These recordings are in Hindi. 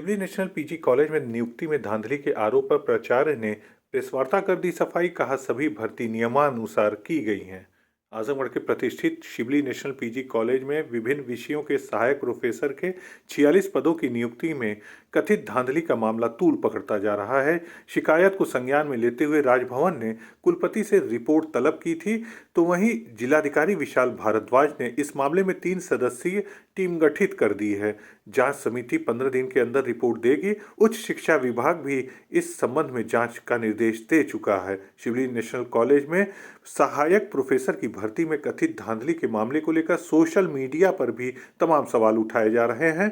शिवली नेशनल पीजी कॉलेज में नियुक्ति में धांधली के आरोप पर प्राचार्य ने प्रेसवार्ता कर दी सफाई। कहा सभी भर्ती नियमानुसार की गई हैं। आजमगढ़ के प्रतिष्ठित शिवली नेशनल पीजी कॉलेज में विभिन्न विषयों के सहायक प्रोफेसर के 46 पदों की नियुक्ति में कथित धांधली का मामला तूल पकड़ता जा रहा है। शिकायत को संज्ञान में लेते हुए राजभवन ने कुलपति से रिपोर्ट तलब की थी, तो वहीं जिलाधिकारी विशाल भारद्वाज ने इस मामले में 3 सदस्यीय टीम गठित कर दी है। जांच समिति 15 दिन के अंदर रिपोर्ट देगी। उच्च शिक्षा विभाग भी इस संबंध में जांच का निर्देश दे चुका है। शिवली नेशनल कॉलेज में सहायक प्रोफेसर की भर्ती में कथित धांधली के मामले को लेकर सोशल मीडिया पर भी तमाम सवाल उठाए जा रहे हैं।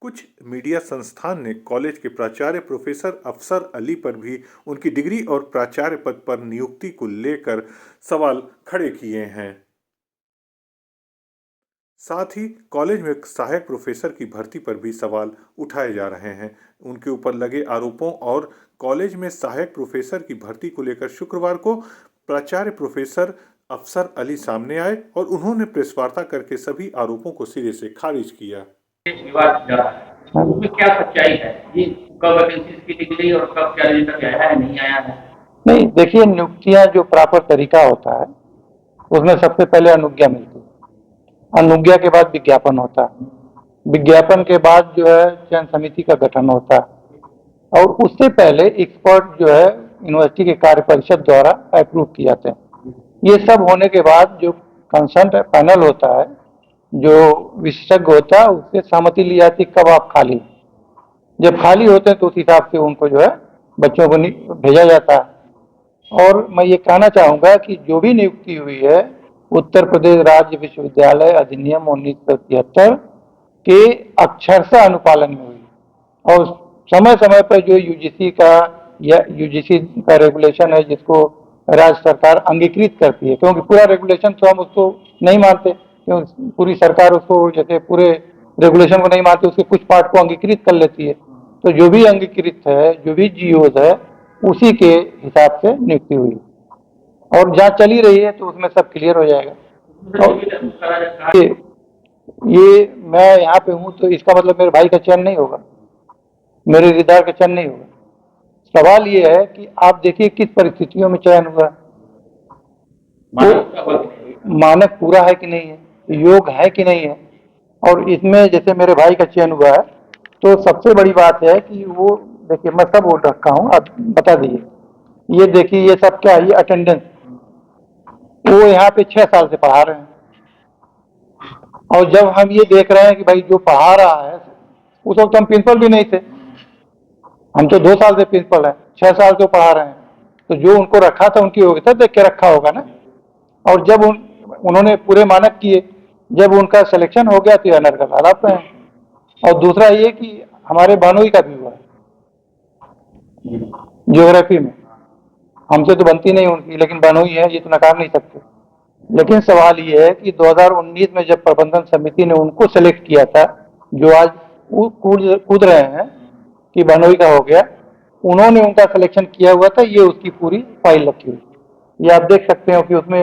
कुछ मीडिया संस्थान ने कॉलेज के प्राचार्य प्रोफेसर अफसर अली पर भी उनकी डिग्री और प्राचार्य पद पर नियुक्ति को लेकर सवाल खड़े किए हैं। साथ ही कॉलेज में सहायक प्रोफेसर की भर्ती पर भी सवाल उठाए जा रहे हैं। उनके ऊपर लगे आरोपों और कॉलेज में सहायक प्रोफेसर की भर्ती को लेकर शुक्रवार को प्राचार्य प्रोफेसर अफसर अली सामने आए और उन्होंने प्रेस वार्ता करके सभी आरोपों को सिरे से खारिज किया। विवाद जा रहा है, उसमें क्या सच्चाई है? ये कब वैकेंसी की डिग्री और कब क्या रिजल्ट आया है, नहीं आया है? नहीं, देखिए, नियुक्तियां जो प्रॉपर तरीका होता है उसमें सबसे पहले अनुज्ञा मिलती है। अनुज्ञा के बाद विज्ञापन होता है। विज्ञापन के बाद जो है चयन समिति का गठन होता है और उससे पहले एक्सपर्ट जो है यूनिवर्सिटी के कार्य परिषद द्वारा अप्रूव किए जाते हैं। ये सब होने के बाद जो कंसर्न पैनल होता है, जो विशेषज्ञ होता है, उससे सहमति ली जाती है कब आप खाली। जब खाली होते हैं तो उस हिसाब से उनको जो है बच्चों को भेजा जाता है। और मैं ये कहना चाहूँगा कि जो भी नियुक्ति हुई है उत्तर प्रदेश राज्य विश्वविद्यालय अधिनियम 1973 के अक्षरशः अनुपालन में हुई और समय समय पर जो यूजीसी का रेगुलेशन है जिसको राज्य सरकार अंगीकृत करती है, क्योंकि पूरा रेगुलेशन तो हम उसको नहीं मानते, क्योंकि पूरी सरकार उसको जैसे पूरे रेगुलेशन को नहीं मानती, उसके कुछ पार्ट को अंगीकृत कर लेती है। तो जो भी अंगीकृत है, जो भी जीओज है, उसी के हिसाब से नियुक्ति हुई और जांच चली रही है, तो उसमें सब क्लियर हो जाएगा। और ये मैं यहाँ पे हूँ तो इसका मतलब मेरे भाई का चयन नहीं होगा, मेरे रिश्तेदार का चयन नहीं होगा। सवाल ये है कि आप देखिए किस परिस्थितियों में चयन हुआ, तो मानक पूरा है कि नहीं है, योग है कि नहीं है। और इसमें जैसे मेरे भाई का चयन हुआ है तो सबसे बड़ी बात है कि वो देखिए, मैं सब बोल रखा हूँ, आप बता दीजिए। ये देखिए, ये सब क्या है, ये अटेंडेंस, वो यहाँ पे 6 साल से पढ़ा रहे हैं और जब हम ये देख रहे हैं कि भाई जो पढ़ा रहा है, उस वक्त हम प्रिंसिपल भी नहीं थे, हम तो 2 साल से प्रिंसिपल हैं, 6 साल से पढ़ा रहे हैं, तो जो उनको रखा था उनकी योग्यता देख के रखा होगा ना। और जब उन्होंने पूरे मानक किए, जब उनका सिलेक्शन हो गया तो अनर का लाला पे हैं। और दूसरा ये कि हमारे बानोई का भी हुआ है ज्योग्राफी में, हमसे तो बनती नहीं उनकी, लेकिन बानोई है, ये तो नकार नहीं सकते। लेकिन सवाल ये है कि 2019 में जब प्रबंधन समिति ने उनको सेलेक्ट किया था, जो आज कूद रहे हैं कि बानोई का हो गया, उन्होंने उनका सिलेक्शन किया हुआ था, ये उसकी पूरी फाइल रखी हुई, ये आप देख सकते हो कि उसमें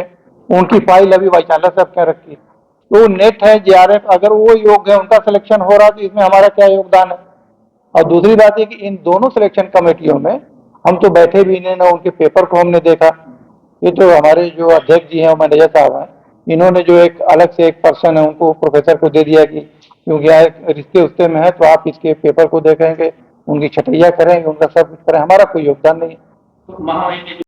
उनकी फाइल अभी वाइस चांसलर साहब क्या रखी है। तो नेट है, जेआरएफ, अगर वो योग्य है, उनका सिलेक्शन हो रहा है, तो इसमें हमारा क्या योगदान है। और दूसरी बात है कि इन दोनों सिलेक्शन कमेटियों में हम तो बैठे भी नहीं, ना उनके पेपर को हमने देखा। ये तो हमारे जो अध्यक्ष जी हैं, मैनेजर साहब हैं, इन्होंने जो एक अलग से एक पर्सन है उनको प्रोफेसर को दे दिया कि क्योंकि यहाँ रिश्ते उस्ते में है तो आप इसके पेपर को देखेंगे, उनकी छटैया करेंगे, उनका सब कुछ करें, हमारा कोई योगदान नहीं है।